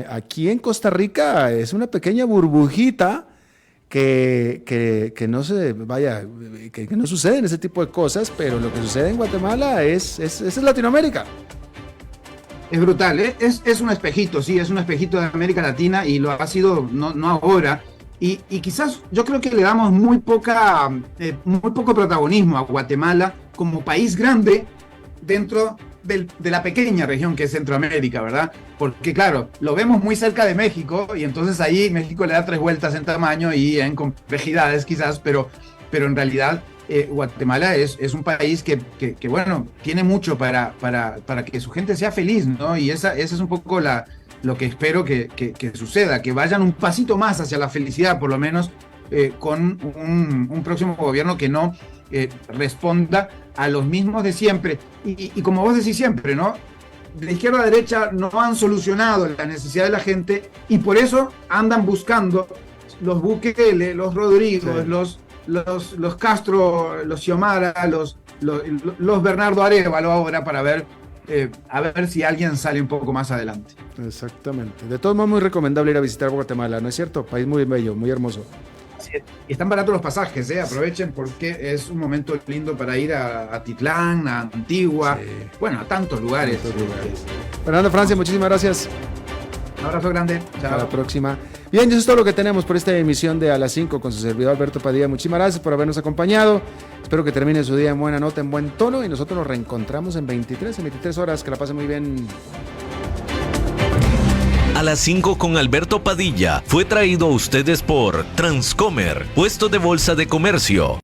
Aquí en Costa Rica es una pequeña burbujita que no se vaya, que no suceden ese tipo de cosas, pero lo que sucede en Guatemala es Latinoamérica. Es brutal, ¿eh? Es un espejito, sí, es un espejito de América Latina y lo ha sido no ahora. Y quizás yo creo que le damos muy poco protagonismo a Guatemala como país grande dentro de la pequeña región que es Centroamérica, ¿verdad? Porque claro, lo vemos muy cerca de México y entonces ahí México le da 3 vueltas en tamaño y en complejidades quizás, pero en realidad Guatemala es un país que bueno, tiene mucho para que su gente sea feliz, ¿no? Y esa es un poco lo que espero que suceda, que vayan un pasito más hacia la felicidad, por lo menos con un próximo gobierno que no responda a los mismos de siempre. Y como vos decís siempre, ¿no?, de izquierda a derecha no han solucionado la necesidad de la gente y por eso andan buscando los Bukele, los Rodrigo, sí, los Castro, los Xiomara, los Bernardo Arévalo ahora para ver a ver si alguien sale un poco más adelante. Exactamente. De todos modos, muy recomendable ir a visitar Guatemala, ¿no es cierto? País muy bello, muy hermoso. Y están baratos los pasajes, aprovechen porque es un momento lindo para ir a Titlán, a Antigua, sí, bueno, a tantos lugares. Fernando Francia, muchísimas gracias. Un abrazo grande. Chao. Hasta la próxima. Bien, eso es todo lo que tenemos por esta emisión de A las 5 con su servidor Alberto Padilla. Muchísimas gracias por habernos acompañado. Espero que termine su día en buena nota, en buen tono, y nosotros nos reencontramos en 23 horas. Que la pasen muy bien. A las 5 con Alberto Padilla fue traído a ustedes por Transcomer, puesto de bolsa de comercio.